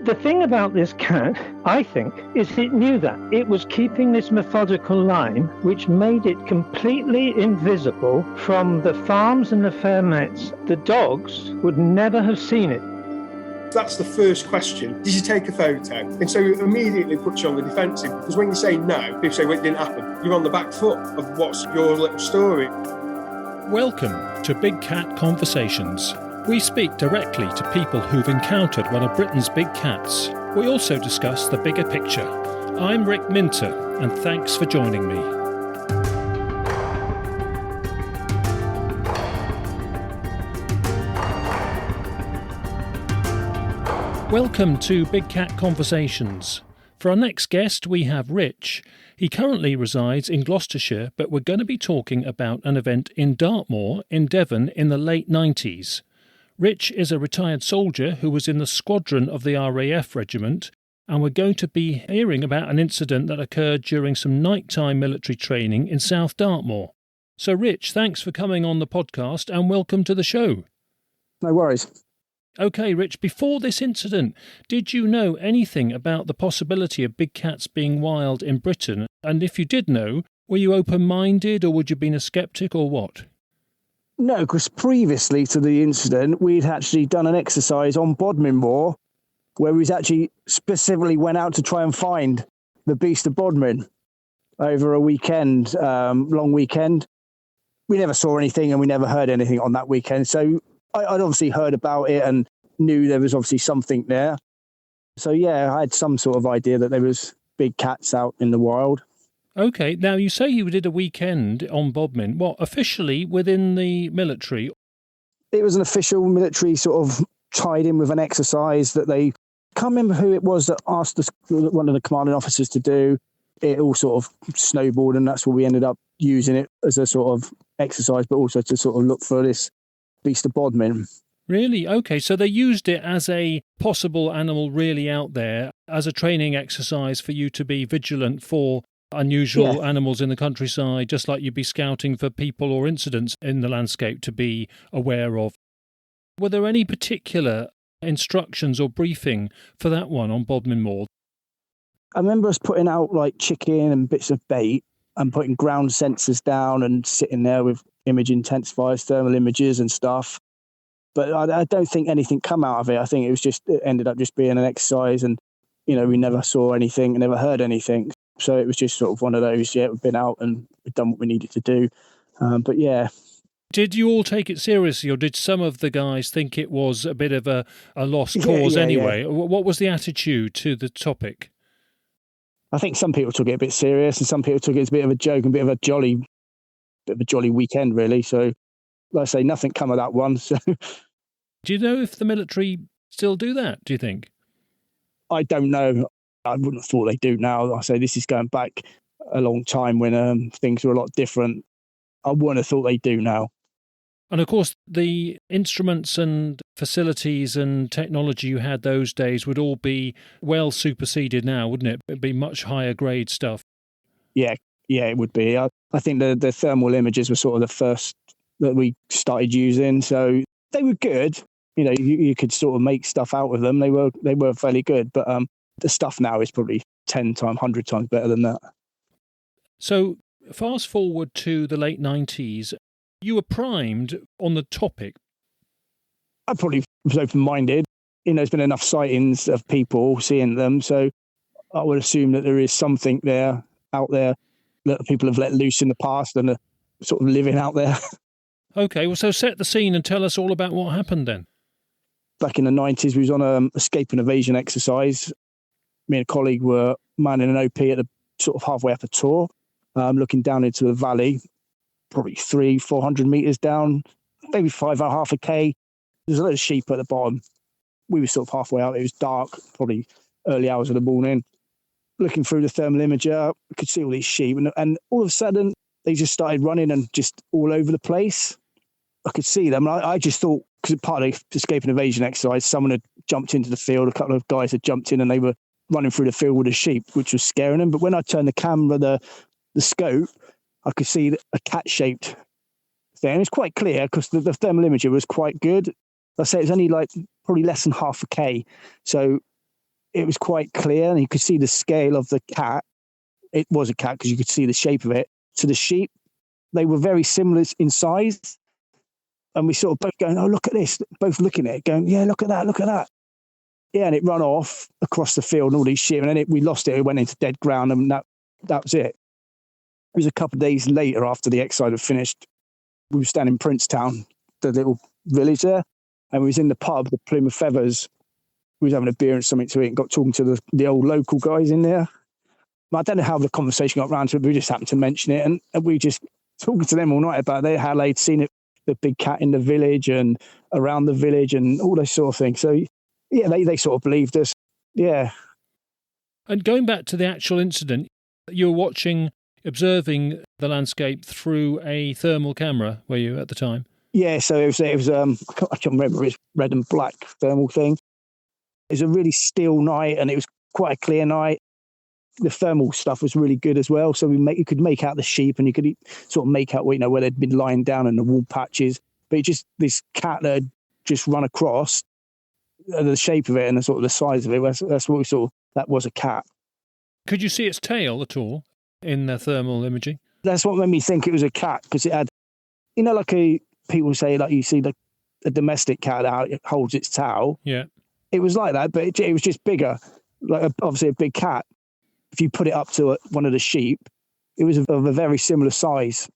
The thing about this cat, I think, is it knew that. It was keeping this methodical line, which made it completely invisible from the farms and the fair mets. The dogs would never have seen it. That's the first question. Did you take a photo? And so it immediately puts you on the defensive, because when you say no, people say, well, it didn't happen. You're on the back foot of what's your little story. Welcome to Big Cat Conversations. We speak directly to people who've encountered one of Britain's big cats. We also discuss the bigger picture. I'm Rick Minter, and thanks for joining me. Welcome to Big Cat Conversations. For our next guest, we have Rich. He currently resides in Gloucestershire, but we're going to be talking about an event in Dartmoor in Devon in the late 90s. Rich is a retired soldier who was in the squadron of the RAF regiment, and we're going to be hearing about an incident that occurred during some nighttime military training in South Dartmoor. So, Rich, thanks for coming on the podcast and welcome to the show. No worries. OK, Rich, before this incident, did you know anything about the possibility of big cats being wild in Britain? And if you did know, were you open-minded or would you have been a sceptic or what? No, because previously to the incident, we'd actually done an exercise on Bodmin Moor where we actually specifically went out to try and find the beast of Bodmin over a weekend, long weekend. We never saw anything and we never heard anything on that weekend. So I'd obviously heard about it and knew there was obviously something there. So, yeah, I had some sort of idea that there was big cats out in the wild. OK, now you say you did a weekend on Bodmin. What, officially within the military? It was an official military sort of tied in with an exercise that they, can't remember who it was that asked one of the commanding officers to do. It all sort of snowballed and that's where we ended up using it as a sort of exercise, but also to sort of look for this beast of Bodmin. Really? OK, so they used it as a possible animal really out there, as a training exercise for you to be vigilant for unusual animals in the countryside, just like you'd be scouting for people or incidents in the landscape to be aware of. Were there any particular instructions or briefing for that one on Bodmin Moor? I remember us putting out like chicken and bits of bait and putting ground sensors down and sitting there with image intensifiers, thermal images and stuff. But I don't think anything come out of it. I think it ended up just being an exercise and, you know, we never saw anything and never heard anything. So it was just sort of one of those, we've been out and we've done what we needed to do. But yeah. Did you all take it seriously or did some of the guys think it was a bit of a lost cause anyway? Yeah. What was the attitude to the topic? I think some people took it a bit serious and some people took it as a bit of a joke and a bit of a jolly weekend, really. So, like I say, nothing come of that one. So, do you know if the military still do that, do you think? I don't know. I wouldn't have thought they do now. I say this is going back a long time when things were a lot different. I wouldn't have thought they do now. And of course, the instruments and facilities and technology you had those days would all be well superseded now, wouldn't it? It'd be much higher grade stuff. Yeah, it would be. I think the thermal images were sort of the first that we started using. So they were good. You know, you could sort of make stuff out of them. They were fairly good. But the stuff now is probably 10 times, 100 times better than that. So fast forward to the late 90s, you were primed on the topic. I probably was open-minded. You know, there's been enough sightings of people seeing them. So I would assume that there is something out there that people have let loose in the past and are sort of living out there. OK, well, so set the scene and tell us all about what happened then. Back in the 90s, we was on an escape and evasion exercise. Me and a colleague were manning an OP at the sort of halfway up a tour, looking down into the valley, probably 300-400 metres down, maybe 5.5 K. There's a lot of sheep at the bottom. We were sort of halfway out. It was dark, probably early hours of the morning. Looking through the thermal imager, we could see all these sheep. And all of a sudden, they just started running and just all over the place. I could see them. I just thought, because part of the escape and evasion exercise, someone had jumped into the field. A couple of guys had jumped in and they were running through the field with the sheep, which was scaring them. But when I turned the camera, the scope, I could see a cat-shaped thing. It was quite clear because the thermal imager was quite good. I say it's only like probably less than 0.5 K. So it was quite clear, and you could see the scale of the cat. It was a cat because you could see the shape of it. To the sheep, they were very similar in size. And we sort of both going, oh, look at this, both looking at it, going, yeah, look at that, look at that. Yeah, and it ran off across the field and all these sheep, and then we lost it. It went into dead ground, and that was it. It was a couple of days later after the exercise had finished. We were standing in Princetown, the little village there, and we was in the pub, the Plymouth Feathers. We was having a beer and something to eat and got talking to the old local guys in there. I don't know how the conversation got around to it, but we just happened to mention it, and we just talking to them all night about it, how they'd seen it, the big cat in the village and around the village and all those sort of things. So, yeah, they sort of believed us. Yeah. And going back to the actual incident, you were observing the landscape through a thermal camera, were you, at the time? Yeah, so it was I can't remember, it's red and black thermal thing. It was a really still night, and it was quite a clear night. The thermal stuff was really good as well. So you could make out the sheep, and you could sort of make out where they'd been lying down in the wool patches. But this cat that had just run across, the shape of it and the sort of the size of it, that's what we saw. That was a cat. Could you see its tail at all in the thermal imaging? That's what made me think it was a cat, because it had, like people say, like you see a domestic cat that holds its tail. Yeah. It was like that, but it was just bigger, like obviously a big cat. If you put it up to one of the sheep, it was of a very similar size,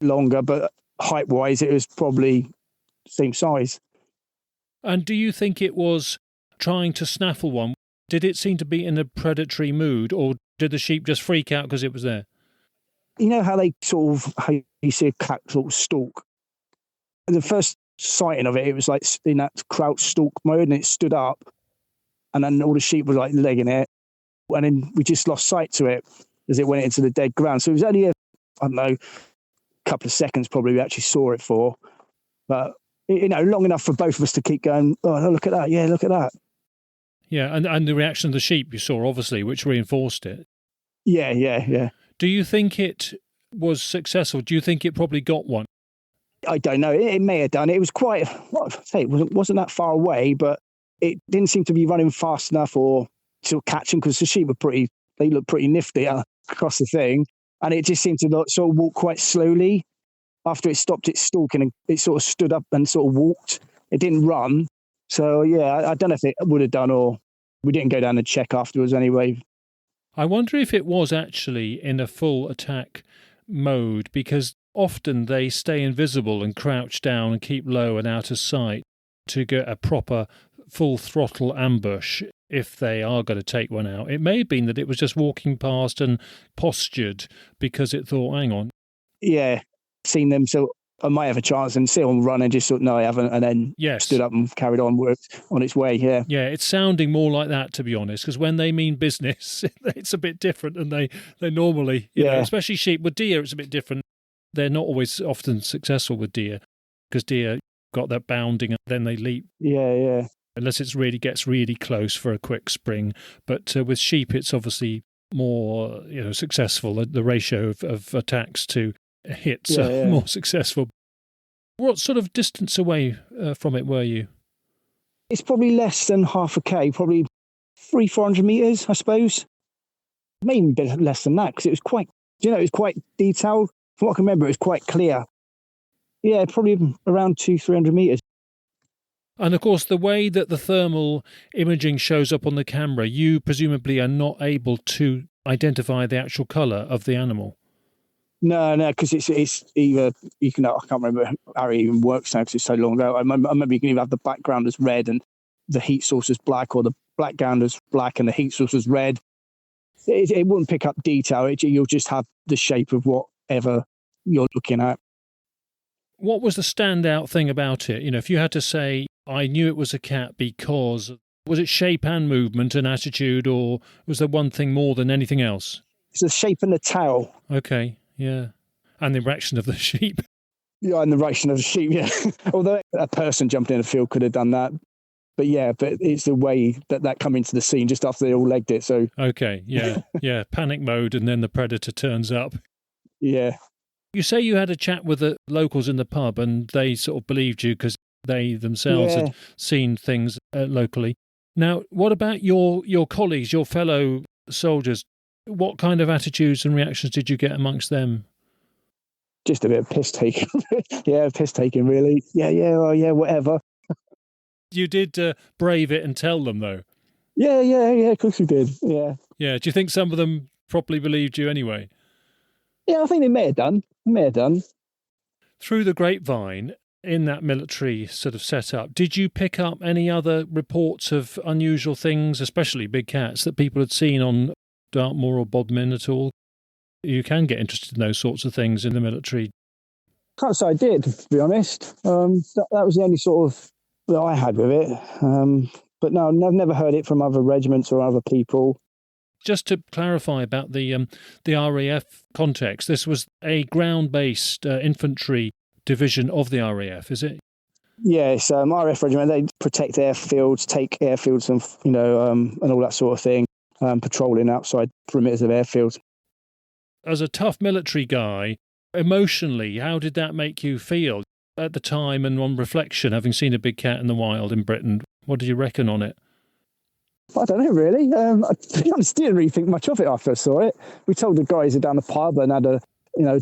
longer, but height-wise, it was probably the same size. And do you think it was trying to snaffle one? Did it seem to be in a predatory mood, or did the sheep just freak out because it was there? You know how how you see a cat sort of stalk? The first sighting of it, it was like in that crouch stalk mode, and it stood up, and then all the sheep were like legging it. And then we just lost sight to it as it went into the dead ground. So it was only a couple of seconds probably we actually saw it for. But, long enough for both of us to keep going, oh, look at that. Yeah, look at that. Yeah, and the reaction of the sheep you saw, obviously, which reinforced it. Yeah. Do you think it was successful? Do you think it probably got one? I don't know. It may have done. It was quite, it wasn't that far away, but it didn't seem to be running fast enough or to catch him, because the sheep were they looked pretty nifty across the thing, and it just seemed to sort of walk quite slowly. After it stopped its stalking, and it sort of stood up and sort of walked. It didn't run. So yeah, I don't know if it would have done, or we didn't go down and check afterwards anyway. I wonder if it was actually in a full attack mode, because often they stay invisible and crouch down and keep low and out of sight to get a proper full throttle ambush if they are going to take one out. It may have been that it was just walking past and postured because it thought, hang on. Yeah, seen them, so I might have a chance, and see them run and just thought, no, I haven't, and then stood up and carried on, worked on its way, yeah. Yeah, it's sounding more like that, to be honest, because when they mean business, it's a bit different than they normally, you know, especially sheep. With deer, it's a bit different. They're not always often successful with deer, because deer got that bounding and then they leap. Yeah. Unless it gets really close for a quick spring. But with sheep, it's obviously more successful. The ratio of attacks to hits are more successful. What sort of distance away from it were you? It's probably less than half a K, probably 300-400 metres, I suppose. Maybe a bit less than that, because it was quite, it was quite detailed. From what I can remember, it was quite clear. Yeah, probably around 200-300 metres. And of course, the way that the thermal imaging shows up on the camera, you presumably are not able to identify the actual colour of the animal. No, because it's either you can. I can't remember how it even works now because it's so long ago. I remember you can either have the background as red and the heat source as black, or the background as black and the heat source as red. It wouldn't pick up detail. You'll just have the shape of whatever you're looking at. What was the standout thing about it? If you had to say, I knew it was a cat because, was it shape and movement and attitude, or was there one thing more than anything else? It's the shape and the tail. Okay, yeah. And the reaction of the sheep. Yeah, and the reaction of the sheep, yeah. Although a person jumping in the field could have done that. But it's the way that come into the scene just after they all legged it. So okay, yeah. Panic mode, and then the predator turns up. Yeah. You say you had a chat with the locals in the pub, and they sort of believed you because they themselves had seen things locally. Now, what about your colleagues, your fellow soldiers? What kind of attitudes and reactions did you get amongst them? Just a bit of piss taking. Yeah, piss taking, really. Yeah, whatever. You did brave it and tell them, though. Yeah, of course we did. Yeah. Yeah. Do you think some of them properly believed you anyway? Yeah, I think they may have done. Through the grapevine, in that military sort of setup, did you pick up any other reports of unusual things, especially big cats, that people had seen on Dartmoor or Bodmin at all? You can get interested in those sorts of things in the military. Can't say I did, to be honest. That was the only sort of that I had with it. But no, I've never heard it from other regiments or other people. Just to clarify about the RAF context, this was a ground-based infantry division of the RAF, is it? Yes, RAF regiment. They protect airfields, take airfields, and and all that sort of thing. Patrolling outside perimeters of airfields. As a tough military guy, emotionally, how did that make you feel at the time and on reflection, having seen a big cat in the wild in Britain? What did you reckon on it? I don't know, really. To be honest, didn't really think much of it after I saw it. We told the guys down the pub and had a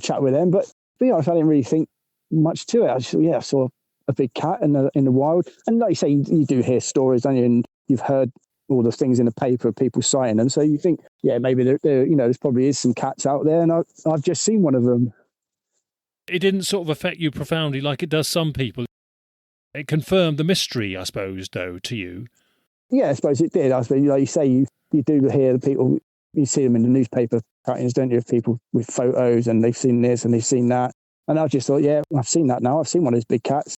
chat with them, but to be honest, I didn't really think much to it. I saw a big cat in the wild, and like you say, you do hear stories, don't you? And you've heard all the things in the paper of people sighting them, so you think, yeah, maybe there probably is some cats out there, and I've just seen one of them. It didn't sort of affect you profoundly like it does some people. It confirmed the mystery, I suppose, though, to you. Yeah, I suppose it did. I suppose, like you say, you do hear the people, you see them in the newspaper cuttings, don't you, of people with photos, and they've seen this and they've seen that. And I just thought, yeah, I've seen that now. I've seen one of those big cats.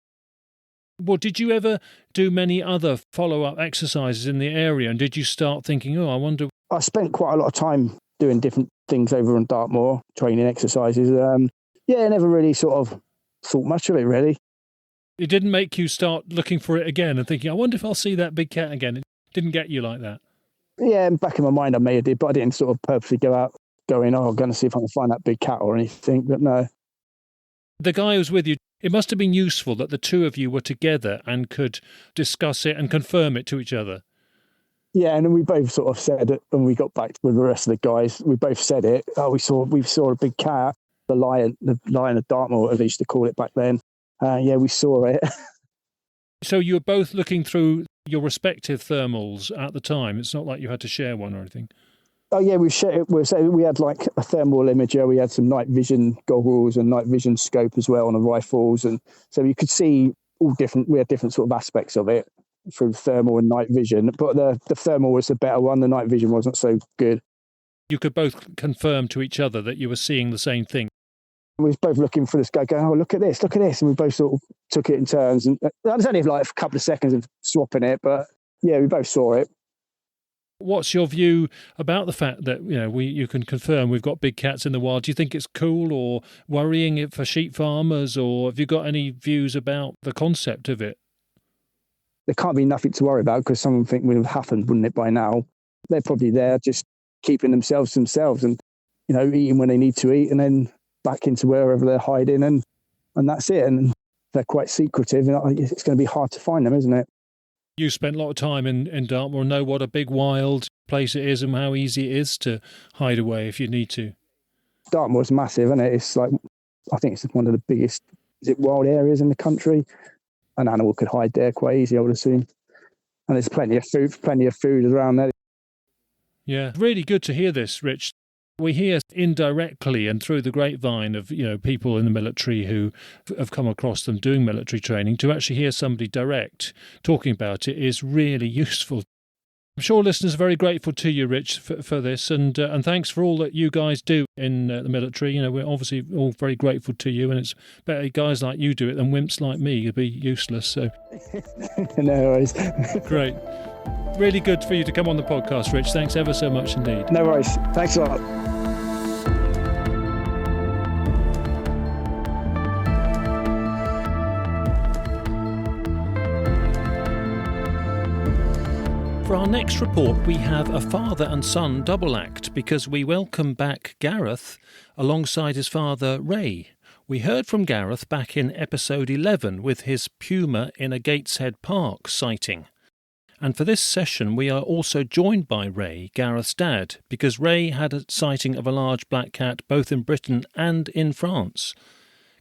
Well, did you ever do many other follow-up exercises in the area? And did you start thinking, I wonder... I spent quite a lot of time doing different things over on Dartmoor, training exercises. Never really sort of thought much of it, really. It didn't make you start looking for it again and thinking, I wonder if I'll see that big cat again. It didn't get you like that? Yeah, back in my mind I may have did, but I didn't sort of purposely go out going, I'm going to see if I can find that big cat or anything, but no. The guy who was with you, it must have been useful that the two of you were together and could discuss it and confirm it to each other. Yeah, and we both sort of said it when we got back with the rest of the guys. We both said it. We saw a big cat, the lion of Dartmoor, as they used to call it back then. We saw it. So you were both looking through your respective thermals at the time. It's not like you had to share one or anything. Oh yeah, we had like a thermal imager. We had some night vision goggles and night vision scope as well on the rifles, and so you could see all different. We had different sort of aspects of it through thermal and night vision. But the thermal was the better one. The night vision wasn't so good. You could both confirm to each other that you were seeing the same thing. We was both looking for this guy, going, "Oh, look at this," and we both sort of took it in turns. And that was only like a couple of seconds of swapping it, but yeah, we both saw it. What's your view about the fact that you can confirm we've got big cats in the wild? Do you think it's cool or worrying for sheep farmers, or have you got any views about the concept of it? There can't be nothing to worry about because someone think would have happened, wouldn't it, by now? They're probably there just keeping themselves and eating when they need to eat, and then back into wherever they're hiding, and that's it. And they're quite secretive, and it's going to be hard to find them, isn't it? You spent a lot of time in Dartmoor and know what a big wild place it is and how easy it is to hide away if you need to. Dartmoor's massive, isn't it? It's like, I think it's one of the biggest wild areas in the country. An animal could hide there quite easy, I would assume. And there's plenty of food around there. Yeah, really good to hear this, Rich. We hear indirectly and through the grapevine of people in the military who have come across them doing military training. To actually hear somebody direct talking about it is really useful. I'm sure listeners are very grateful to you, Rich, for this, and thanks for all that you guys do in the military. We're obviously all very grateful to you, and it's better guys like you do it than wimps like me who'd be useless. So, no worries. Great. Really good for you to come on the podcast, Rich. Thanks ever so much indeed. No worries. Thanks a lot. For our next report, we have a father and son double act because we welcome back Gareth alongside his father Ray. We heard from Gareth back in episode 11 with his puma in a Gateshead Park sighting. And for this session, we are also joined by Ray, Gareth's dad, because Ray had a sighting of a large black cat both in Britain and in France.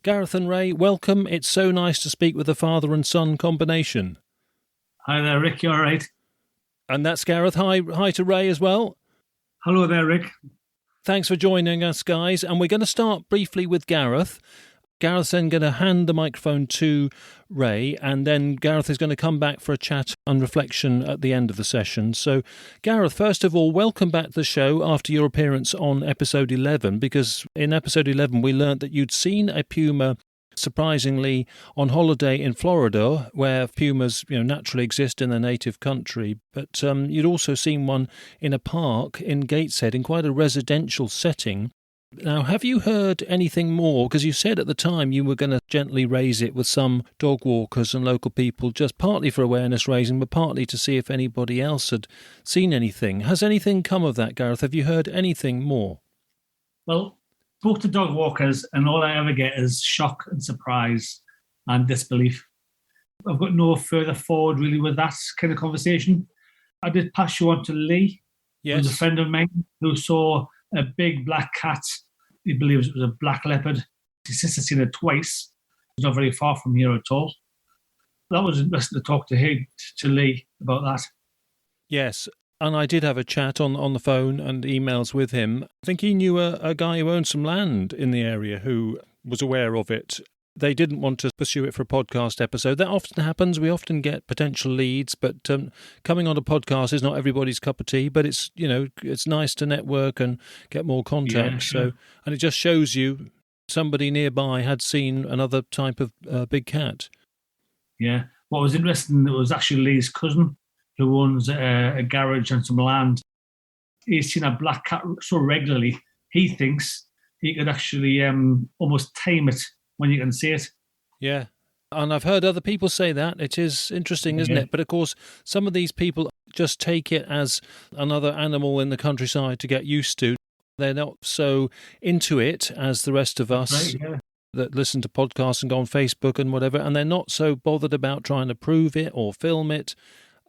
Gareth and Ray, welcome. It's so nice to speak with a father and son combination. Hi there, Rick. You all right? And that's Gareth. Hi to Ray as well. Hello there, Rick. Thanks for joining us, guys. And we're going to start briefly with Gareth. Gareth's then going to hand the microphone to Ray, and then Gareth is going to come back for a chat and reflection at the end of the session. So, Gareth, first of all, welcome back to the show after your appearance on episode 11, because in episode 11 we learnt that you'd seen a puma, surprisingly, on holiday in Florida, where pumas naturally exist in their native country, but you'd also seen one in a park in Gateshead in quite a residential setting. Now, have you heard anything more? Because you said at the time you were going to gently raise it with some dog walkers and local people, just partly for awareness raising, but partly to see if anybody else had seen anything. Has anything come of that, Gareth? Have you heard anything more? Well, spoke to dog walkers, and all I ever get is shock and surprise and disbelief. I've got no further forward really with that kind of conversation. I did pass you on to Lee, yes, who's a friend of mine, who saw a big black cat. He believes it was a black leopard. His sister's seen it twice. It's not very far from here at all. That was interesting to talk to Lee about that. Yes, and I did have a chat on the phone and emails with him. I think he knew a guy who owned some land in the area who was aware of it. They didn't want to pursue it for a podcast episode. That often happens. We often get potential leads, but coming on a podcast is not everybody's cup of tea. But it's it's nice to network and get more contacts. Yeah, sure. So, and it just shows you somebody nearby had seen another type of big cat. Yeah. What was interesting, it was actually Lee's cousin who owns a garage and some land. He's seen a black cat so regularly, he thinks he could actually almost tame it when you can see it. Yeah. And I've heard other people say that. It is interesting, isn't it? But of course, some of these people just take it as another animal in the countryside to get used to. They're not so into it as the rest of us that listen to podcasts and go on Facebook and whatever, and they're not so bothered about trying to prove it or film it,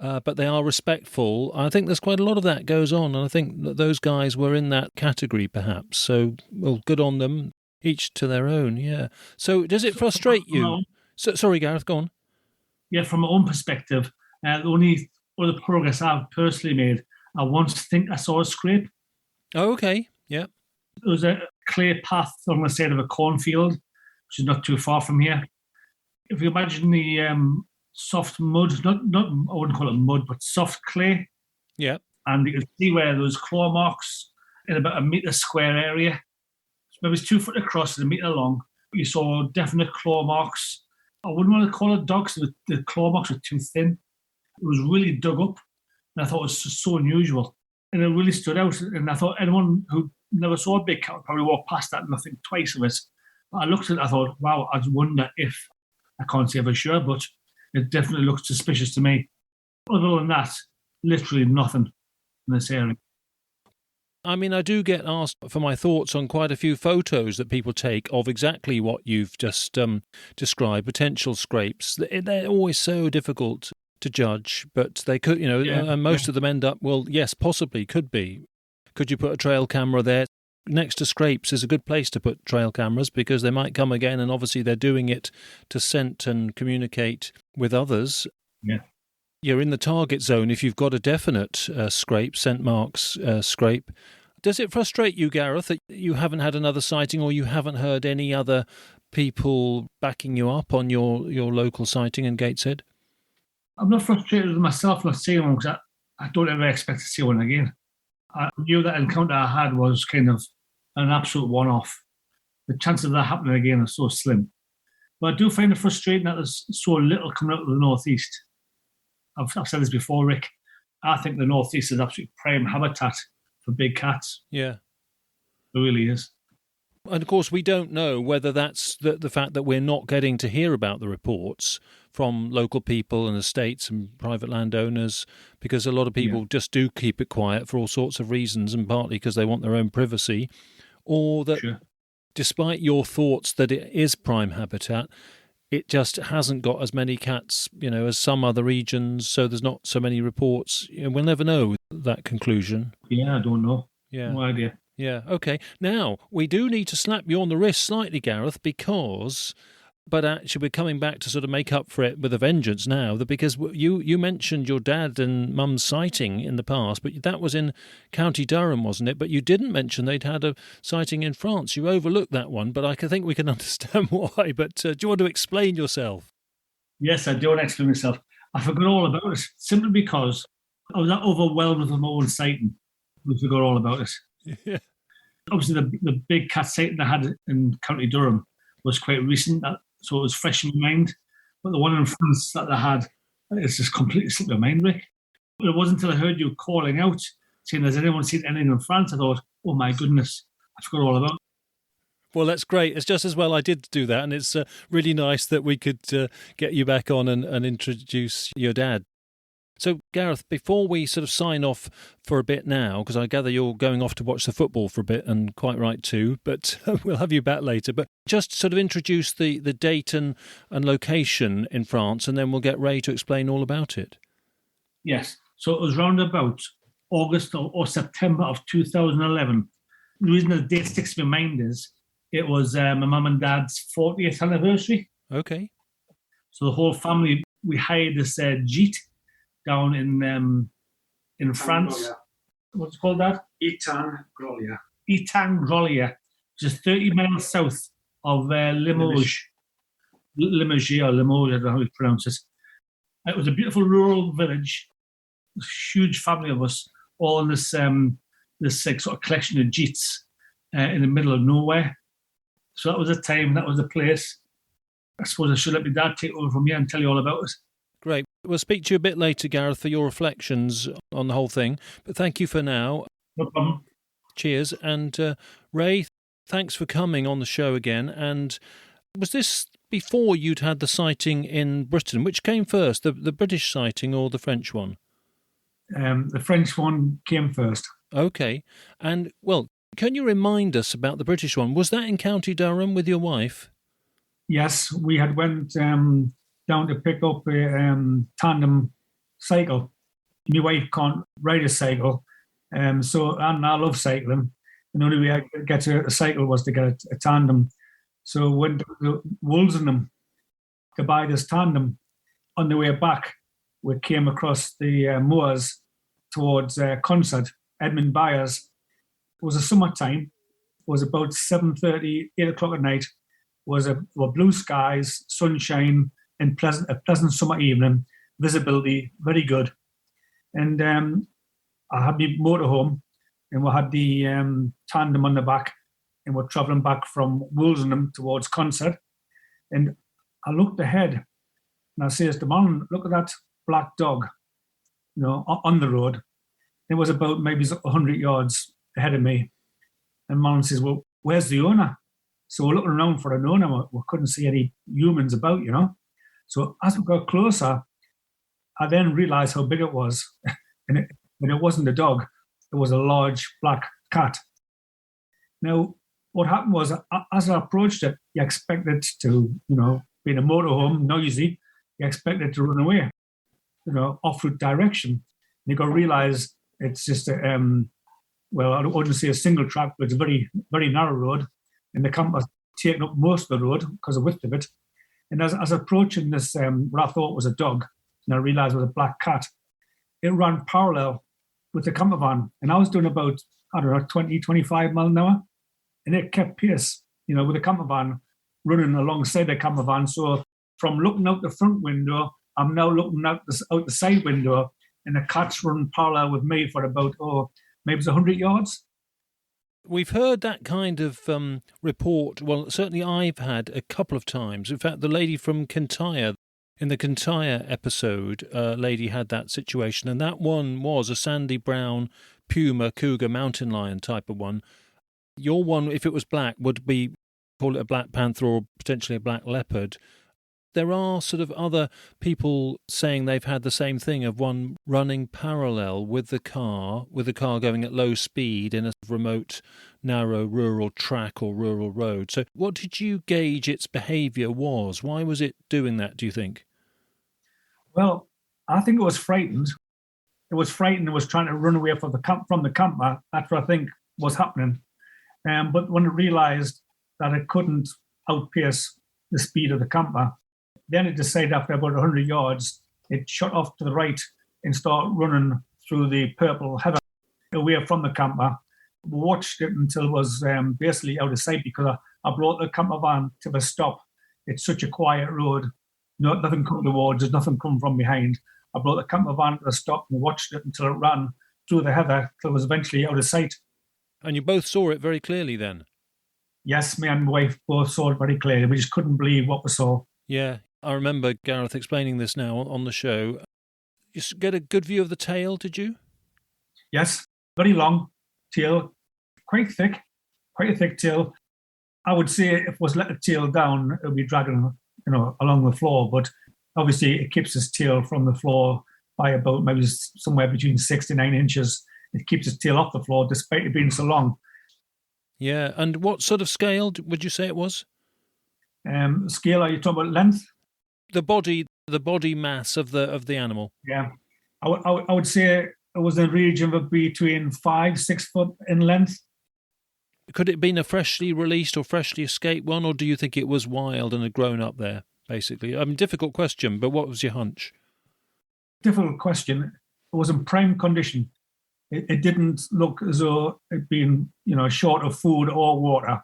but they are respectful. I think there's quite a lot of that goes on, and I think that those guys were in that category perhaps. So, well, good on them. Each to their own, yeah. So does it frustrate you? Sorry, Gareth, go on. Yeah, from my own perspective, the only other progress I've personally made, I once think I saw a scrape. Oh, okay, yeah. There was a clear path on the side of a cornfield, which is not too far from here. If you imagine the soft mud, not I wouldn't call it mud, but soft clay. Yeah. And you could see where there was claw marks in about a metre square area. Maybe it's 2 foot across and a metre long. You saw definite claw marks. I wouldn't want to call it dogs. The claw marks were too thin. It was really dug up. And I thought it was just so unusual. And it really stood out. And I thought anyone who never saw a big cat would probably walk past that and I think twice of it. But I looked at it, I thought, wow, I wonder if, I can't say for sure, but it definitely looked suspicious to me. Other than that, literally nothing in this area. I mean, I do get asked for my thoughts on quite a few photos that people take of exactly what you've just described, potential scrapes. They're always so difficult to judge, but they could, and most of them end up, well, yes, possibly, could be. Could you put a trail camera there? Next to scrapes is a good place to put trail cameras because they might come again, and obviously they're doing it to scent and communicate with others. Yeah. You're in the target zone if you've got a definite scrape, scent marks scrape. Does it frustrate you, Gareth, that you haven't had another sighting or you haven't heard any other people backing you up on your local sighting in Gateshead? I'm not frustrated with myself not seeing one because I don't ever expect to see one again. I knew that encounter I had was kind of an absolute one-off. The chances of that happening again are so slim. But I do find it frustrating that there's so little coming out of the northeast. I've said this before, Rick. I think the northeast is absolutely prime habitat for big cats. Yeah. It really is. And of course, we don't know whether that's the fact that we're not getting to hear about the reports from local people and estates and private landowners, because a lot of people just do keep it quiet for all sorts of reasons, and partly because they want their own privacy, or that despite your thoughts that it is prime habitat, it just hasn't got as many cats, as some other regions, so there's not so many reports. We'll never know that conclusion. Yeah, I don't know. Yeah. No idea. Yeah, okay. Now, we do need to slap you on the wrist slightly, Gareth, but actually we're coming back to sort of make up for it with a vengeance now, because you mentioned your dad and mum's sighting in the past, but that was in County Durham, wasn't it? But you didn't mention they'd had a sighting in France. You overlooked that one, but I think we can understand why. But do you want to explain yourself? Yes, I do want to explain myself. I forgot all about it, simply because I was that overwhelmed with my own sighting. I forgot all about it. Yeah. Obviously, the big cat sighting I had in County Durham was quite recent, so it was fresh in my mind. But the one in France that I had, it's just completely slipped my mind, Rick. But it wasn't until I heard you calling out, saying, has anyone seen anything in France? I thought, oh my goodness, I forgot all about it. Well, that's great. It's just as well I did do that, and it's really nice that we could get you back on and introduce your dad. So, Gareth, before we sort of sign off for a bit now, because I gather you're going off to watch the football for a bit, and quite right too, but we'll have you back later. But just sort of introduce the date and location in France, and then we'll get Ray to explain all about it. Yes. So it was round about August or September of 2011. The reason the date sticks in my mind is it was my mum and dad's 40th anniversary. Okay. So the whole family, we hired this Jeep down in France. What's it called that? Étang-Grolier, which is 30 miles south of Limoges. Limoges, I don't know how you pronounce it. It was a beautiful rural village, a huge family of us, all in this sort of collection of jeets in the middle of nowhere. So that was the time, that was the place. I suppose I should let my dad take over from here and tell you all about it. Great. We'll speak to you a bit later, Gareth, for your reflections on the whole thing. But thank you for now. No problem. Cheers. And Ray, thanks for coming on the show again. And was this before you'd had the sighting in Britain? Which came first, the British sighting or the French one? The French one came first. Okay. And, well, can you remind us about the British one? Was that in County Durham with your wife? Yes, we had went down to pick up a tandem cycle. My wife can't ride a cycle, and I love cycling. And the only way I could get a cycle was to get a tandem. So we went to Wolseley to buy this tandem. On the way back, we came across the moors towards Consett, Edmund Byers. It was a summertime. It was about 7:30, 8 o'clock at night. Were blue skies, sunshine, and a pleasant summer evening. Visibility very good. And I had my motorhome, and we had the tandem on the back, and we're travelling back from Wolseley towards Consett. And I looked ahead, and I says to Marlon, look at that black dog, on the road. It was about maybe 100 yards ahead of me. And Marlon says, well, where's the owner? So we're looking around for an owner. We couldn't see any humans about, So as we got closer, I then realised how big it was. And it wasn't a dog. It was a large black cat. Now, what happened was, as I approached it, you expect it to, being a motorhome, noisy, you expect it to run away, off-route direction. And you got to realise it's just I wouldn't say a single track, but it's a very, very narrow road. And the camper's taking up most of the road because of the width of it. And as I was approaching this, what I thought was a dog, and I realised it was a black cat, it ran parallel with the camper van. And I was doing about, 20, 25 miles an hour. And it kept pace, with the camper van running alongside the camper van. So from looking out the front window, I'm now looking out the side window, and the cat's running parallel with me for about, maybe it's 100 yards. We've heard that kind of report. Well, certainly I've had a couple of times. In fact, the lady from Kintyre, in the Kintyre episode, lady had that situation. And that one was a sandy brown puma, cougar, mountain lion type of one. Your one, if it was black, would be, call it a black panther or potentially a black leopard. There are sort of other people saying they've had the same thing of one running parallel with the car going at low speed in a remote, narrow rural track or rural road. So what did you gauge its behaviour was? Why was it doing that, do you think? Well, I think it was frightened. It was frightened. It was trying to run away from the camper. That's what I think was happening. But when it realised that it couldn't outpace the speed of the camper, then it decided after about 100 yards, it shot off to the right and started running through the purple heather away from the camper. We watched it until it was basically out of sight because I brought the camper van to a stop. It's such a quiet road. Nothing coming towards, there's nothing coming from behind. I brought the camper van to a stop and watched it until it ran through the heather till it was eventually out of sight. And you both saw it very clearly then? Yes, me and my wife both saw it very clearly. We just couldn't believe what we saw. Yeah, I remember Gareth explaining this now on the show. You get a good view of the tail, did you? Yes, very long tail, quite a thick tail. I would say if it was let the tail down, it would be dragging, along the floor. But obviously, it keeps its tail from the floor by about maybe somewhere between 6 to 9 inches. It keeps its tail off the floor, despite it being so long. Yeah, and what sort of scale would you say it was? Scale? Are you talking about length? The body mass of the animal. Yeah, I would say it was in the region of between 5-6 foot in length. Could it have been a freshly released or freshly escaped one, or do you think it was wild and had grown up there, basically? Difficult question, but what was your hunch? Difficult question. It was in prime condition. It didn't look as though it'd been, short of food or water.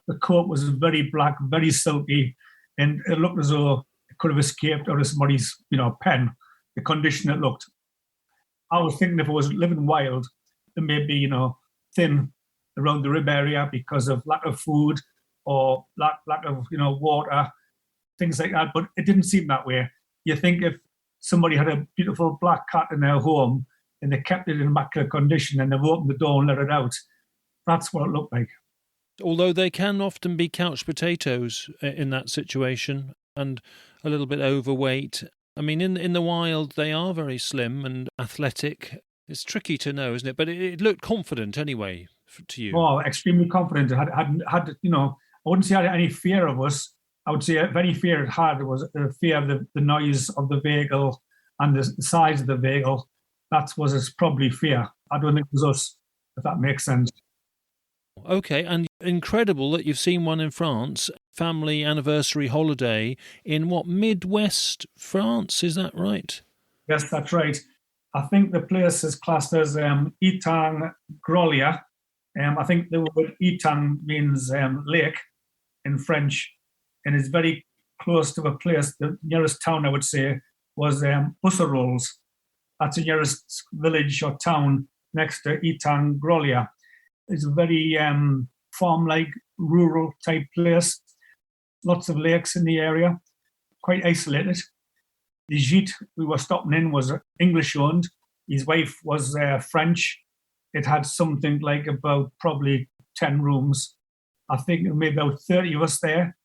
The coat was very black, very silky, and it looked as though it could have escaped out of somebody's, pen, the condition it looked. I was thinking if it was living wild, it may be, thin around the rib area because of lack of food or lack of, water, things like that. But it didn't seem that way. You think if somebody had a beautiful black cat in their home and they kept it in immaculate condition and they've opened the door and let it out, that's what it looked like. Although they can often be couch potatoes in that situation and a little bit overweight. I mean, in the wild, they are very slim and athletic. It's tricky to know, isn't it? But it looked confident anyway to you. Oh, extremely confident. It had I wouldn't say it had any fear of us. I would say if any fear it had was the fear of the noise of the vehicle and the size of the vehicle. That was its probably fear. I don't think it was us, if that makes sense. Okay, and incredible that you've seen one in France, family anniversary holiday in Midwest France, is that right? Yes, that's right. I think the place is classed as Etang Grolia. I think the word Etang means lake in French, and it's very close to a place. The nearest town, I would say, was Busserolles. That's the nearest village or town next to Etang Grolia. It's a very farm-like, rural-type place. Lots of lakes in the area, quite isolated. The gîte we were stopping in was English-owned. His wife was French. It had something like about probably 10 rooms. I think there may be about 30 of us there.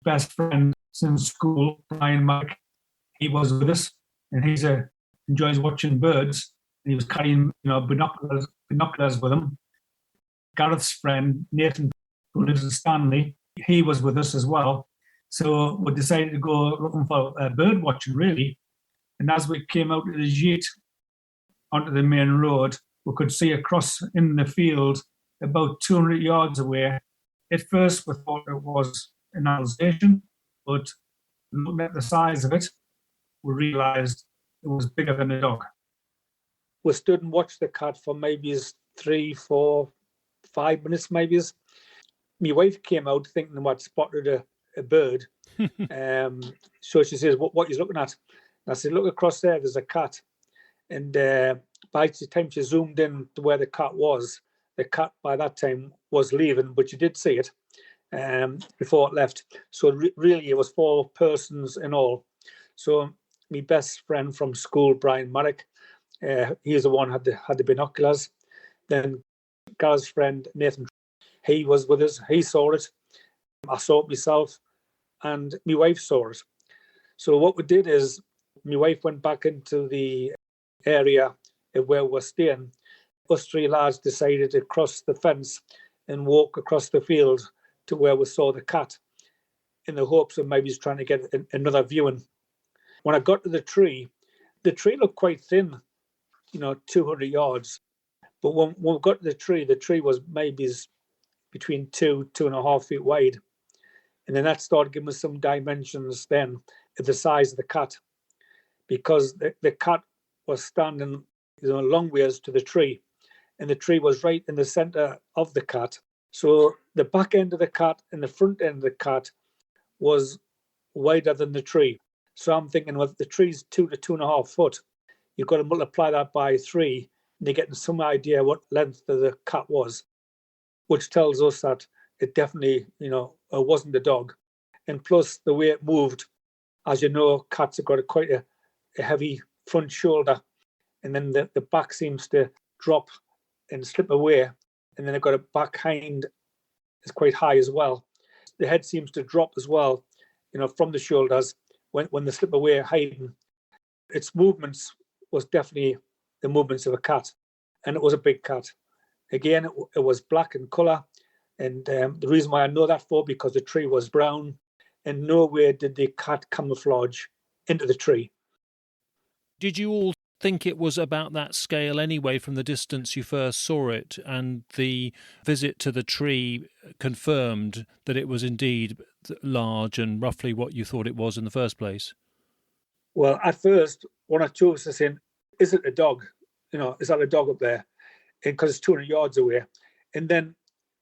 Best friend since school, Brian Mack, he was with us, and he enjoys watching birds. And he was carrying binoculars with him. Gareth's friend, Nathan, who lives in Stanley, he was with us as well. So we decided to go looking for bird watching, really. And as we came out of the gîte onto the main road, we could see across in the field about 200 yards away. At first, we thought it was an Alsatian, but looking at the size of it, we realised it was bigger than a dog. We stood and watched the cat for maybe 3, 4, 5 minutes, maybe. My wife came out thinking what spotted a bird. So she says, what are you looking at? And I said, look across there, there's a cat. And by the time she zoomed in to where the cat was, the cat by that time was leaving, but you did see it before it left. So really it was 4 persons in all. So my best friend from school, Brian Marek, he's the one had the binoculars. Then Gareth's friend, Nathan, he was with us. He saw it. I saw it myself. And my wife saw it. So what we did is my wife went back into the area where we're staying. Us three lads decided to cross the fence and walk across the field to where we saw the cat in the hopes of maybe trying to get another viewing. When I got to the tree looked quite thin, 200 yards. But when we got to the tree was maybe between 2.5 feet wide. And then that started giving us some dimensions then of the size of the cat, because the cat was standing a long ways to the tree, and the tree was right in the center of the cat. So the back end of the cat and the front end of the cat was wider than the tree. So I'm thinking, well, the tree's 2 to 2.5 foot. You've got to multiply that by 3, and you're getting some idea what length of the cat was, which tells us that it definitely, wasn't a dog. And plus the way it moved, as you know, cats have got quite a heavy front shoulder, and then the back seems to drop and slip away, and then they've got a back hind is quite high as well. The head seems to drop as well, from the shoulders when they slip away hiding. Its movements was definitely the movements of a cat, and it was a big cat. Again, it was black in colour, and the reason why I know that because the tree was brown, and nowhere did the cat camouflage into the tree. Did you all think it was about that scale anyway from the distance you first saw it, and the visit to the tree confirmed that it was indeed large and roughly what you thought it was in the first place? Well, at first, one or two of us saying, is it a dog? Is that a dog up there? Because it's 200 yards away. And then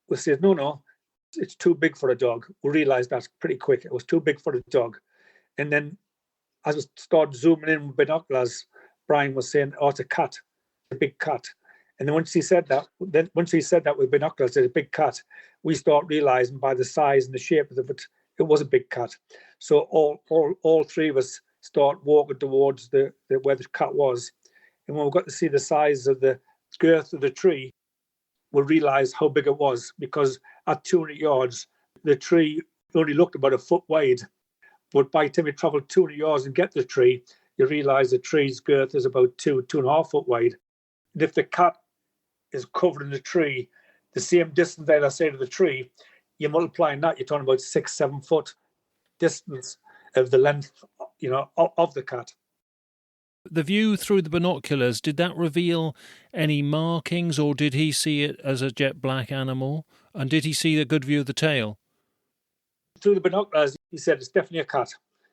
we said, no, it's too big for a dog. We realised that pretty quick. It was too big for a dog. And then as we started zooming in with binoculars, Brian was saying, oh, it's a cat, a big cat. And then once he said that with binoculars, it's a big cat, we start realising by the size and the shape of it, it was a big cat. So all three of us start walking towards where the cat was. And when we got to see the size of the girth of the tree, we realised how big it was, because at 200 yards, the tree only looked about a foot wide. But by the time you travel 200 yards and get to the tree, you realise the tree's girth is about 2.5 foot wide. And if the cat is covered in the tree, the same distance that I say to the tree, you're multiplying that, you're talking about 6-7 foot distance of the length, of the cat. The view through the binoculars, did that reveal any markings, or did he see it as a jet black animal? And did he see a good view of the tail? Through the binoculars, he said it's definitely a cat.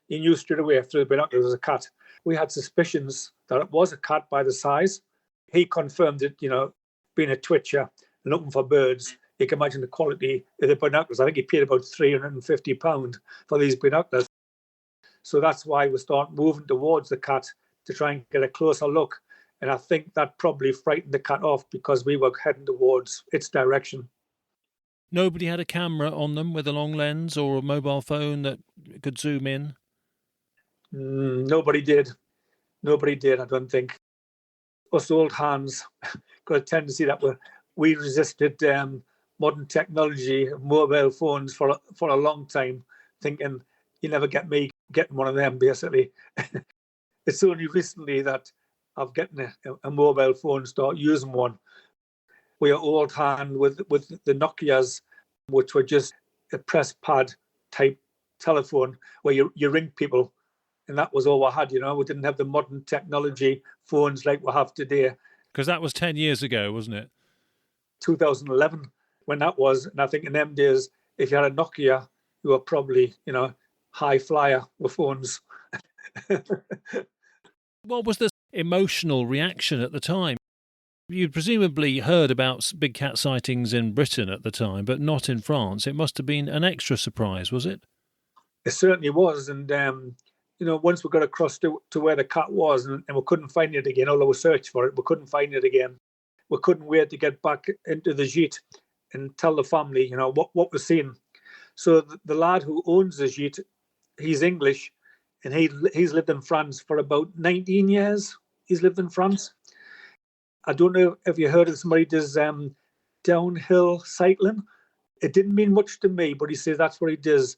He knew straight away through the binoculars it was a cat. We had suspicions that it was a cat by the size. He confirmed it, being a twitcher and looking for birds. You can imagine the quality of the binoculars. I think he paid about £350 for these binoculars. So that's why we start moving towards the cat to try and get a closer look. And I think that probably frightened the cat off, because we were heading towards its direction. Nobody had a camera on them with a long lens or a mobile phone that could zoom in? Nobody did, I don't think. Us old hands got a tendency that we resisted modern technology, mobile phones for a long time, thinking, you never get me getting one of them, basically. It's only recently that I've gotten a mobile phone, start using one. We are old hand with the Nokias, which were just a press pad type telephone where you ring people, and that was all we had. We didn't have the modern technology phones like we have today. Because that was 10 years ago, wasn't it? 2011 when that was, and I think in them days, if you had a Nokia, you were probably high flyer with phones. What was the emotional reaction at the time? You'd presumably heard about big cat sightings in Britain at the time, but not in France. It must have been an extra surprise, was it? It certainly was. And, once we got across to where the cat was and we couldn't find it again, although we searched for it, we couldn't find it again. We couldn't wait to get back into the gîte and tell the family, what we're seeing. So the lad who owns the gîte, he's English, and he's lived in France for about 19 years. He's lived in France. I don't know if you heard of somebody who does downhill cycling. It didn't mean much to me, but he says that's what he does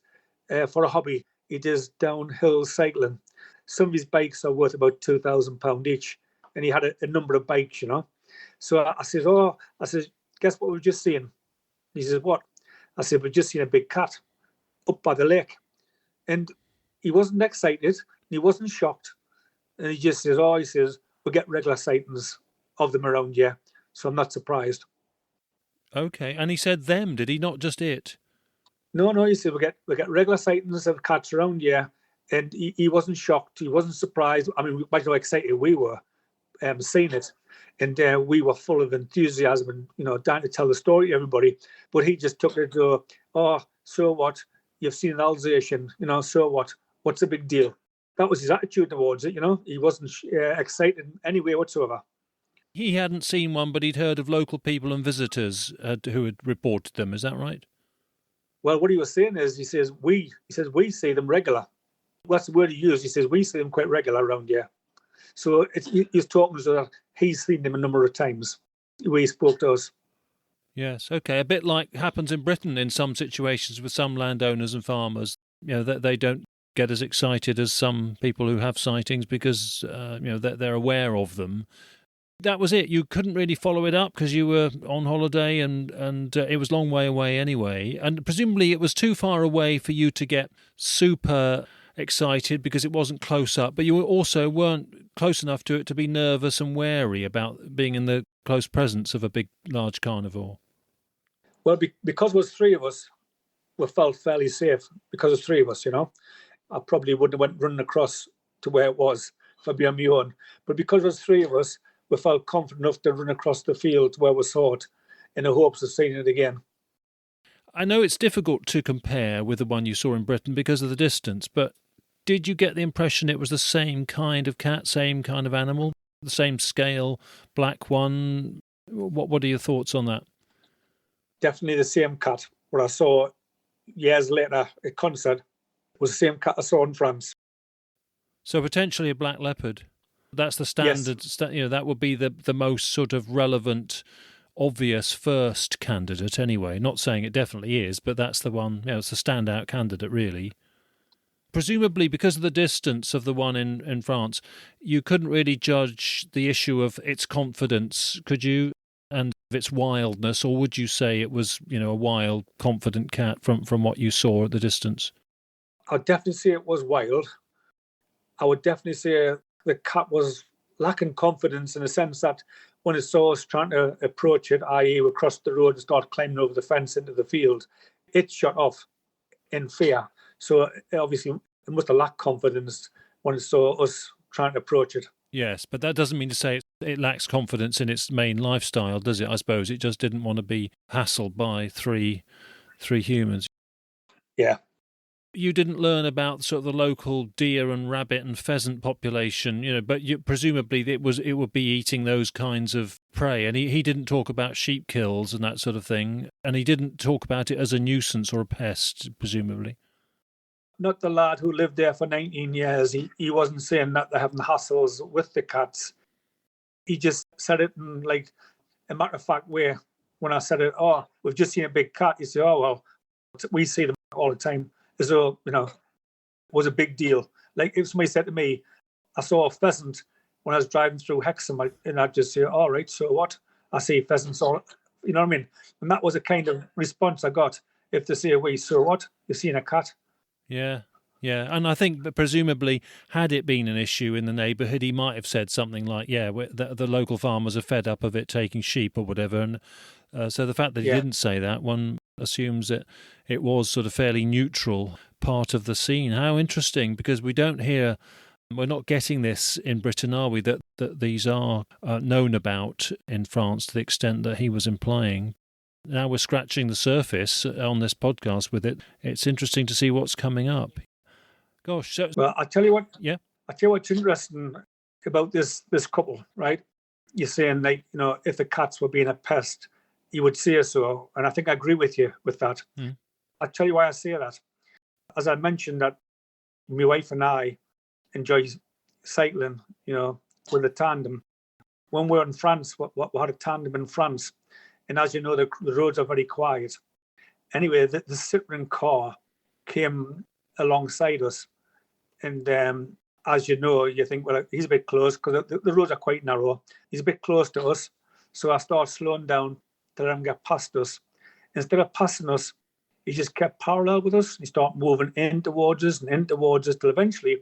for a hobby. he does downhill cycling. Some of his bikes are worth about £2,000 each, and he had a number of bikes, So I says, guess what we've just seen? He says, what? I said, we've just seen a big cat up by the lake. And he wasn't excited, he wasn't shocked. And he just says, we get regular sightings of them around here. So I'm not surprised. Okay, and he said them, did he? Not just it? No, he said, we get regular sightings of cats around here. And he wasn't shocked, he wasn't surprised. I mean, imagine how excited we were seeing it. And we were full of enthusiasm and, dying to tell the story to everybody. But he just took it to, so what? You've seen an Alsatian, so what? What's the big deal? That was his attitude towards it, He wasn't excited in any way whatsoever. He hadn't seen one, but he'd heard of local people and visitors who had reported them. Is that right? Well, what he was saying is, he says, we see them regular. That's the word he used. He says, we see them quite regular around here. So he's talking as though he's seen them a number of times. He spoke to us. Yes, okay. A bit like happens in Britain in some situations with some landowners and farmers. That they don't get as excited as some people who have sightings because they're aware of them. That was it. You couldn't really follow it up because you were on holiday and it was a long way away anyway. And presumably it was too far away for you to get super excited because it wasn't close up, but you also weren't close enough to it to be nervous and wary about being in the close presence of a big, large carnivore. Well, because there was three of us, we felt fairly safe because there's three of us, I probably wouldn't have went running across to where it was if I'd be on my own. But because there's three of us, we felt confident enough to run across the field where we saw it in the hopes of seeing it again. I know it's difficult to compare with the one you saw in Britain because of the distance, but did you get the impression it was the same kind of cat, same kind of animal, the same scale, black one? What are your thoughts on that? Definitely the same cat. What I saw years later at concert was the same cat I saw in France. So potentially a black leopard. That's the standard. Yes. That would be the most sort of relevant, obvious first candidate anyway. Not saying it definitely is, but that's the one. It's a standout candidate, really. Presumably, because of the distance of the one in France, you couldn't really judge the issue of its confidence, could you? And its wildness, or would you say it was, a wild, confident cat from what you saw at the distance? I'd definitely say it was wild. I would definitely say the cat was lacking confidence in the sense that when it saw us trying to approach it, i.e. we crossed the road and started climbing over the fence into the field, it shot off in fear. So obviously it must have lacked confidence when it saw us trying to approach it. Yes, but that doesn't mean to say it lacks confidence in its main lifestyle, does it? I suppose it just didn't want to be hassled by three humans. Yeah. You didn't learn about sort of the local deer and rabbit and pheasant population, but presumably it would be eating those kinds of prey. And he didn't talk about sheep kills and that sort of thing. And he didn't talk about it as a nuisance or a pest, presumably. Not the lad who lived there for 19 years. He wasn't saying that they're having hassles with the cats. He just said it in like a matter of fact way. When I said it, we've just seen a big cat. He said, well, we see them all the time. As though, it was a big deal. Like if somebody said to me, I saw a pheasant when I was driving through Hexham, and I'd just say, all right, so what? I see pheasants all, you know what I mean? And that was a kind of response I got. If they say, well, so what? You've seen a cat. Yeah. And I think that presumably, had it been an issue in the neighbourhood, he might have said something like, the local farmers are fed up of it taking sheep or whatever. And so the fact that he didn't say that, one assumes that it was sort of fairly neutral part of the scene. How interesting, because we don't hear, we're not getting this in Britain, are we, that these are known about in France to the extent that he was implying. Now we're scratching the surface on this podcast with it. It's interesting to see what's coming up. Gosh. Well, I tell you what. Yeah. I tell you what's interesting about this couple, right? You're saying like, if the cats were being a pest, you would say so, and I think I agree with you with that. Mm. I'll tell you why I say that. As I mentioned, that my wife and I enjoy cycling, with a tandem. When we were in France, we had a tandem in France, and as you know, the roads are very quiet. Anyway, the Citroen car came alongside us. And as you know, you think, well, he's a bit close because the roads are quite narrow. He's a bit close to us. So I start slowing down to let him get past us. Instead of passing us, he just kept parallel with us. He started moving in towards us and in towards us till eventually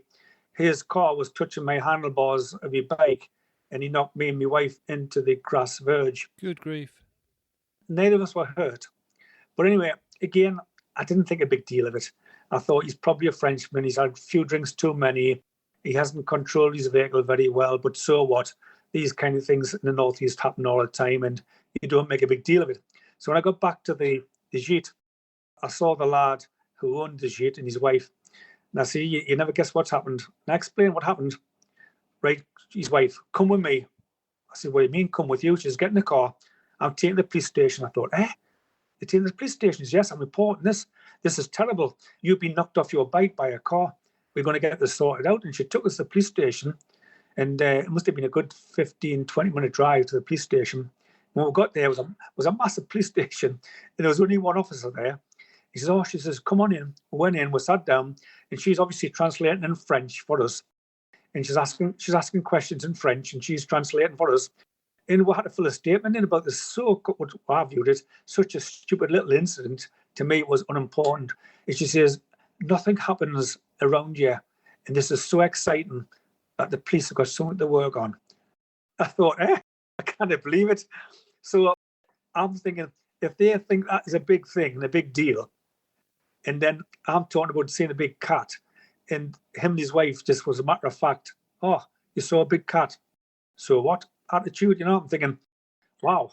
his car was touching my handlebars of his bike and he knocked me and my wife into the grass verge. Good grief. Neither of us were hurt. But anyway, again, I didn't think a big deal of it. I thought he's probably a Frenchman. He's had a few drinks too many. He hasn't controlled his vehicle very well, but so what? These kind of things in the Northeast happen all the time and you don't make a big deal of it. So when I got back to the gîte, I saw the lad who owned the gîte and his wife. And I said, you never guess what's happened. And I explained what happened. Right, his wife, come with me. I said, what do you mean, come with you? She's getting the car. I'm taking the police station. I thought, you're taking the police station? Yes, I'm reporting this. This is terrible. You've been knocked off your bike by a car. We're going to get this sorted out. And she took us to the police station. And it must have been a good 15, 20-minute drive to the police station. When we got there, it was a massive police station. And there was only one officer there. She says, come on in. We went in, we sat down. And she's obviously translating in French for us. And she's asking questions in French and she's translating for us. And we had to fill a statement in about this. So what I viewed it, such a stupid little incident. To me, it was unimportant. And she says, nothing happens around here. And this is so exciting that the police have got something to work on. I thought, I can't believe it. So I'm thinking, if they think that is a big thing and a big deal, and then I'm talking about seeing a big cat, and him and his wife just was a matter of fact, oh, you saw a big cat. So what? Attitude, I'm thinking, wow.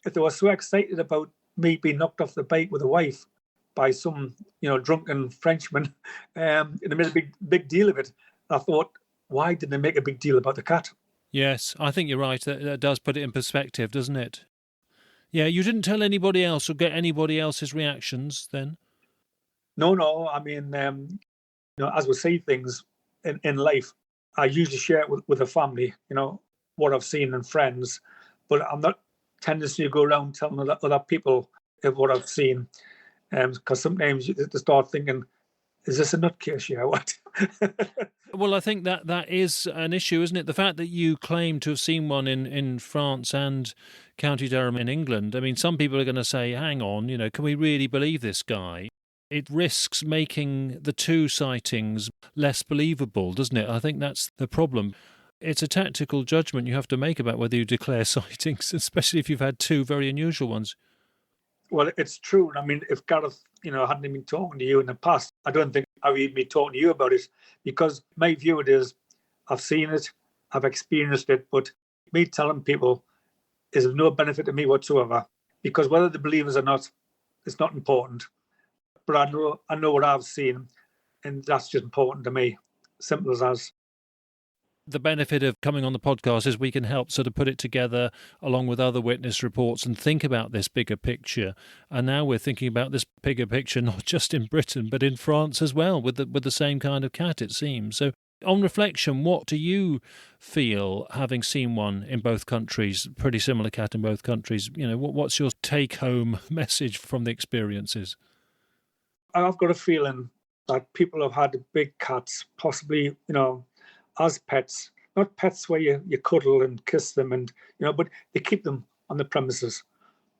If they were so excited about me being knocked off the bike with a wife by some, drunken Frenchman, and they made a big deal of it, I thought, why didn't they make a big deal about the cat? Yes, I think you're right. That does put it in perspective, doesn't it? Yeah, you didn't tell anybody else or get anybody else's reactions then? No. I mean, as we see things in life, I usually share it with the family, what I've seen and friends, but I'm not tendency to go around telling other people of what I've seen, because sometimes you start thinking, is this a nutcase here? What? Well, I think that is an issue, isn't it? The fact that you claim to have seen one in France and County Durham in England. I mean, some people are going to say, hang on, can we really believe this guy? It risks making the two sightings less believable, doesn't it? I think that's the problem. It's a tactical judgment you have to make about whether you declare sightings, especially if you've had two very unusual ones. Well, it's true. I mean, if Gareth, hadn't been talking to you in the past, I don't think I would be talking to you about it, because my view it is, I've seen it, I've experienced it, but me telling people is of no benefit to me whatsoever, because whether they believe us or not, it's not important. But I know what I've seen, and that's just important to me. Simple as that. The benefit of coming on the podcast is we can help sort of put it together along with other witness reports and think about this bigger picture. And now we're thinking about this bigger picture not just in Britain but in France as well, with the same kind of cat, it seems. So on reflection, what do you feel, having seen one in both countries, pretty similar cat in both countries? What's your take-home message from the experiences? I've got a feeling that people have had big cats, possibly, as pets, not pets where you cuddle and kiss them, and but they keep them on the premises,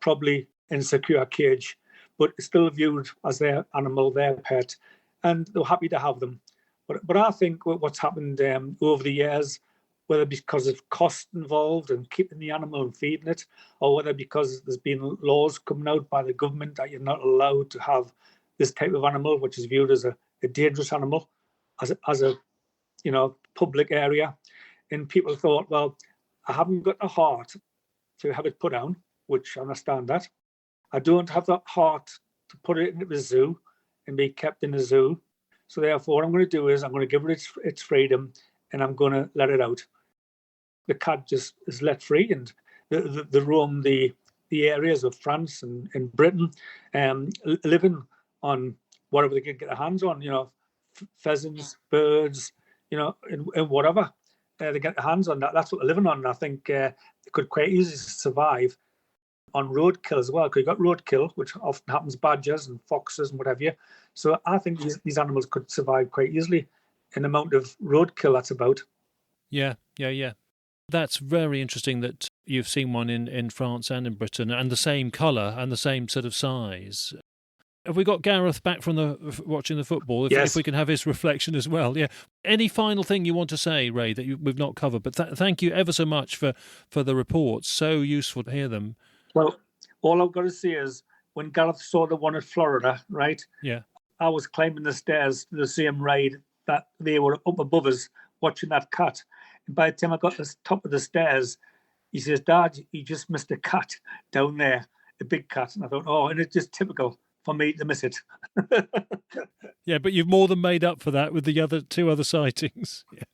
probably in a secure cage, but still viewed as their animal, their pet, and they're happy to have them. But I think what's happened over the years, whether because of cost involved and keeping the animal and feeding it, or whether because there's been laws coming out by the government that you're not allowed to have this type of animal, which is viewed as a dangerous animal, as a public area, and people thought, well, I haven't got the heart to have it put down, which I understand that. I don't have the heart to put it into the zoo and be kept in the zoo. So therefore, what I'm going to do is I'm going to give it its freedom, and I'm going to let it out. The cat just is let free, and they roam the areas of France and Britain, living on whatever they can get their hands on, pheasants, birds, and whatever they get their hands on. That's what they're living on. And I think they could quite easily survive on roadkill as well, because you've got roadkill, which often happens, badgers and foxes and whatever. So I think these animals could survive quite easily in the amount of roadkill that's about. Yeah. That's very interesting that you've seen one in France and in Britain, and the same colour and the same sort of size. Have we got Gareth back from watching the football? If we can have his reflection as well. Yeah. Any final thing you want to say, Ray, that we've not covered? But thank you ever so much for the reports. So useful to hear them. Well, all I've got to say is when Gareth saw the one at Florida, right? Yeah. I was climbing the stairs to the same ride that they were up above us watching that cat. And by the time I got to the top of the stairs, he says, "Dad, you just missed a cat down there, a big cat." And I thought, oh, and it's just typical for me to miss it. Yeah, but you've more than made up for that with the two other sightings. Yeah.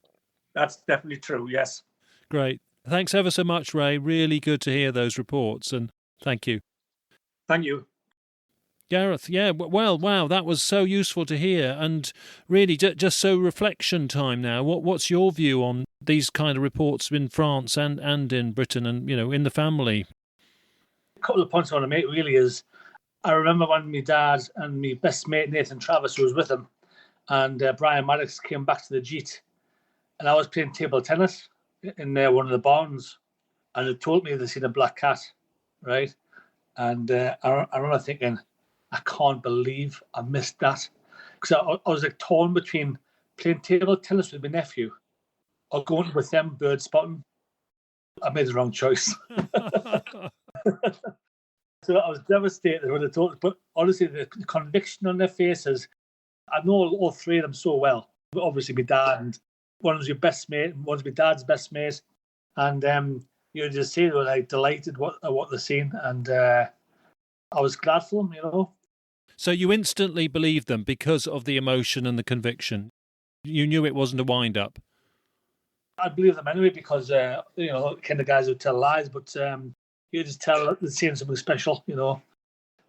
That's definitely true, yes. Great. Thanks ever so much, Ray. Really good to hear those reports, and thank you. Thank you. Gareth, yeah, well, wow, that was so useful to hear, and really just so reflection time now. What's your view on these kind of reports in France and in Britain and, in the family? A couple of points I want to make really is, I remember when my dad and my best mate Nathan Travis, who was with him, and Brian Maddox came back to the Jeet, and I was playing table tennis in one of the barns, and they told me they seen a black cat, right? And I remember thinking, I can't believe I missed that, because I was like torn between playing table tennis with my nephew or going with them bird spotting. I made the wrong choice. So I was devastated when they told us, but honestly, the conviction on their faces, I know all three of them so well. But obviously, my dad, and one was your best mate, and one's my dad's best mate. And you just see they were like delighted what they're seeing. And I was glad for them, So you instantly believed them because of the emotion and the conviction. You knew it wasn't a wind-up. I believe them anyway because, kind of guys who tell lies, but you just tell that they're seeing something special,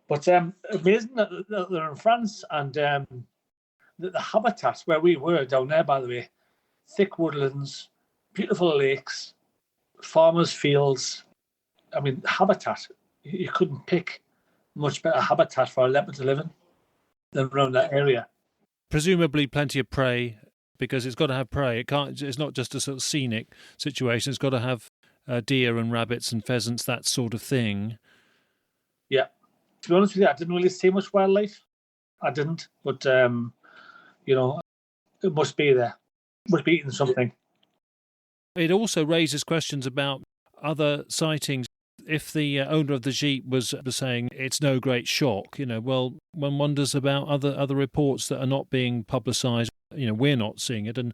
But amazing that they're in France, and the habitat where we were down there, by the way, thick woodlands, beautiful lakes, farmers' fields. I mean, habitat, you couldn't pick much better habitat for a leopard to live in than around that area. Presumably plenty of prey, because it's got to have prey. It's not just a sort of scenic situation. It's got to have deer and rabbits and pheasants, that sort of thing. Yeah. To be honest with you, I didn't really see much wildlife. I didn't. But, it must be there. It must be eating something. It also raises questions about other sightings. If the owner of the Jeep was saying it's no great shock, well, one wonders about other reports that are not being publicised. We're not seeing it. And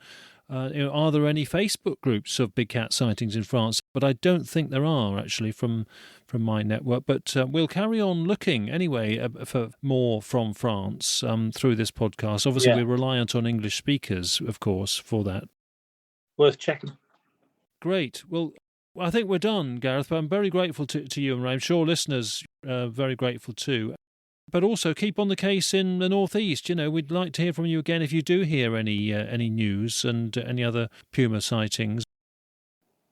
are there any Facebook groups of big cat sightings in France? But I don't think there are, actually, from my network. But we'll carry on looking anyway for more from France through this podcast. Obviously, We're reliant on English speakers, of course, for that. Worth checking. Great. Well, I think we're done, Gareth, but I'm very grateful to you and Ray. I'm sure listeners are very grateful too. But also keep on the case in the northeast. We'd like to hear from you again if you do hear any news and any other puma sightings.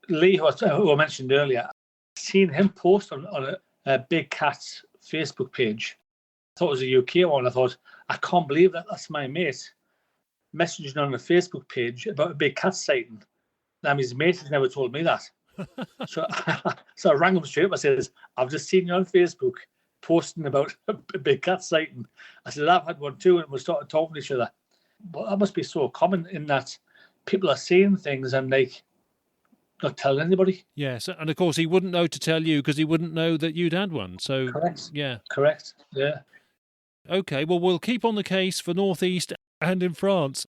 Lee, who I mentioned earlier, I've seen him post on a Big Cat's Facebook page. I thought it was a UK one. I thought, I can't believe that's my mate messaging on a Facebook page about a big cat sighting. Now, his mate has never told me that. So I rang him straight up. I said, I've just seen you on Facebook posting about a big cat sighting. I said, I've had one too, and we started talking to each other. But that must be so common in that people are seeing things and not telling anybody. Yes, and of course he wouldn't know to tell you because he wouldn't know that you'd had one. So correct. Yeah. Correct. Yeah. Okay, well, we'll keep on the case for Northeast and in France.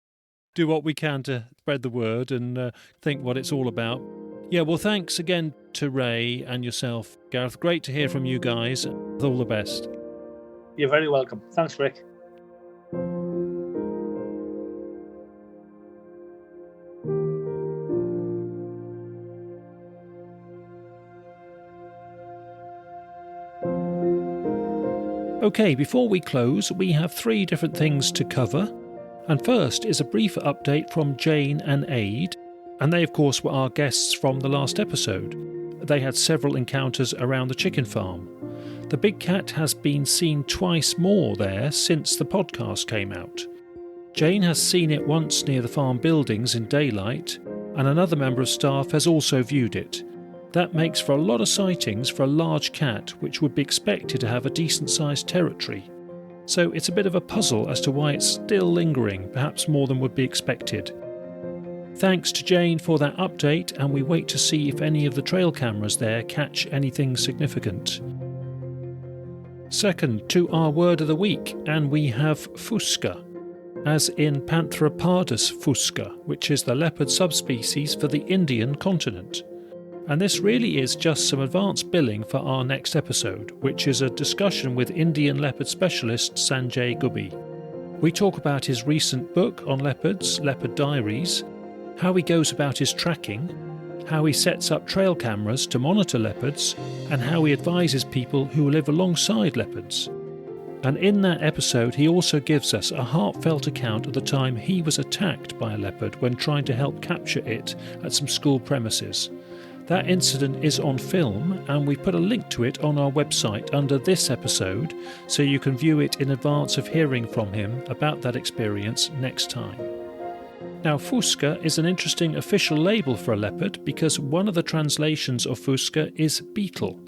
Do what we can to spread the word and think what it's all about. Yeah, well, thanks again to Ray and yourself, Gareth. Great to hear from you guys. All the best. You're very welcome. Thanks, Rick. Okay, before we close, we have 3 different things to cover. And first is a brief update from Jane and Aid. And they, of course, were our guests from the last episode. They had several encounters around the chicken farm. The big cat has been seen twice more there since the podcast came out. Jane has seen it once near the farm buildings in daylight, and another member of staff has also viewed it. That makes for a lot of sightings for a large cat which would be expected to have a decent sized territory. So it's a bit of a puzzle as to why it's still lingering, perhaps more than would be expected. Thanks to Jane for that update, and we wait to see if any of the trail cameras there catch anything significant. Second to our word of the week, and we have Fusca, as in Panther Fusca, which is the leopard subspecies for the Indian continent. And this really is just some advanced billing for our next episode, which is a discussion with Indian leopard specialist Sanjay Gubbi. We talk about his recent book on leopards, Leopard Diaries, how he goes about his tracking, how he sets up trail cameras to monitor leopards, and how he advises people who live alongside leopards. And in that episode he also gives us a heartfelt account of the time he was attacked by a leopard when trying to help capture it at some school premises. That incident is on film, and we put a link to it on our website under this episode, so you can view it in advance of hearing from him about that experience next time. Now, Fusca is an interesting official label for a leopard because one of the translations of Fusca is beetle.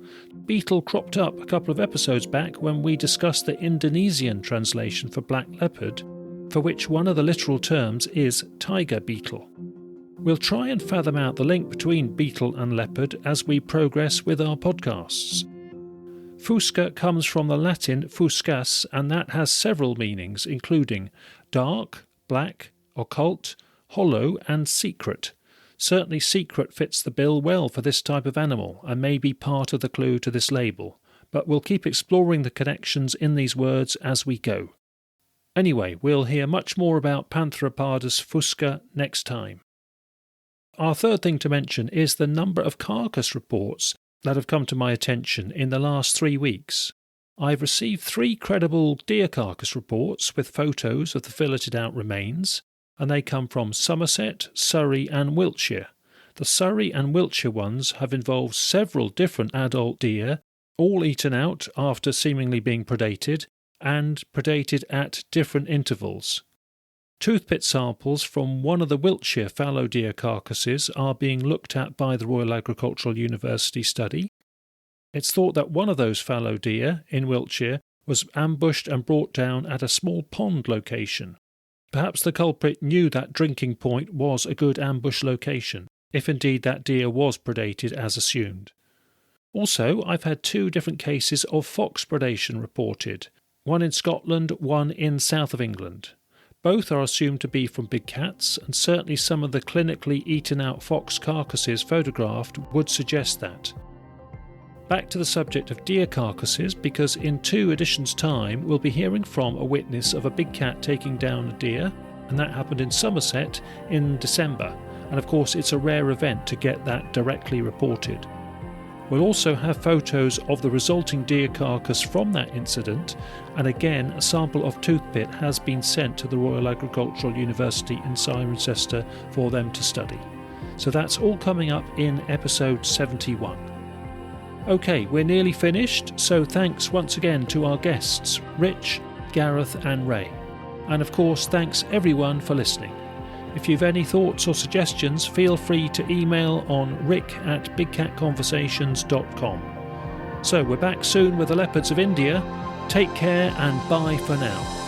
Beetle cropped up a couple of episodes back when we discussed the Indonesian translation for black leopard, for which one of the literal terms is tiger beetle. We'll try and fathom out the link between beetle and leopard as we progress with our podcasts. Fusca comes from the Latin fuscas, and that has several meanings, including dark, black, occult, hollow and secret. Certainly secret fits the bill well for this type of animal and may be part of the clue to this label, but we'll keep exploring the connections in these words as we go. Anyway, we'll hear much more about Panther Fusca next time. Our third thing to mention is the number of carcass reports that have come to my attention in the last 3 weeks. I've received 3 credible deer carcass reports with photos of the filleted out remains, and they come from Somerset, Surrey and Wiltshire. The Surrey and Wiltshire ones have involved several different adult deer, all eaten out after seemingly being predated, and predated at different intervals. Toothpit samples from one of the Wiltshire fallow deer carcasses are being looked at by the Royal Agricultural University study. It's thought that one of those fallow deer in Wiltshire was ambushed and brought down at a small pond location. Perhaps the culprit knew that drinking point was a good ambush location, if indeed that deer was predated as assumed. Also, I've had 2 different cases of fox predation reported, one in Scotland, one in south of England. Both are assumed to be from big cats, and certainly some of the clinically eaten-out fox carcasses photographed would suggest that. Back to the subject of deer carcasses, because in 2 editions' time we'll be hearing from a witness of a big cat taking down a deer, and that happened in Somerset in December, and of course it's a rare event to get that directly reported. We'll also have photos of the resulting deer carcass from that incident, and again a sample of toothpit has been sent to the Royal Agricultural University in Cirencester for them to study. So that's all coming up in episode 71. OK, we're nearly finished, so thanks once again to our guests, Rich, Gareth and Ray. And of course thanks everyone for listening. If you've any thoughts or suggestions, feel free to email on rick@bigcatconversations.com. So we're back soon with the leopards of India. Take care and bye for now.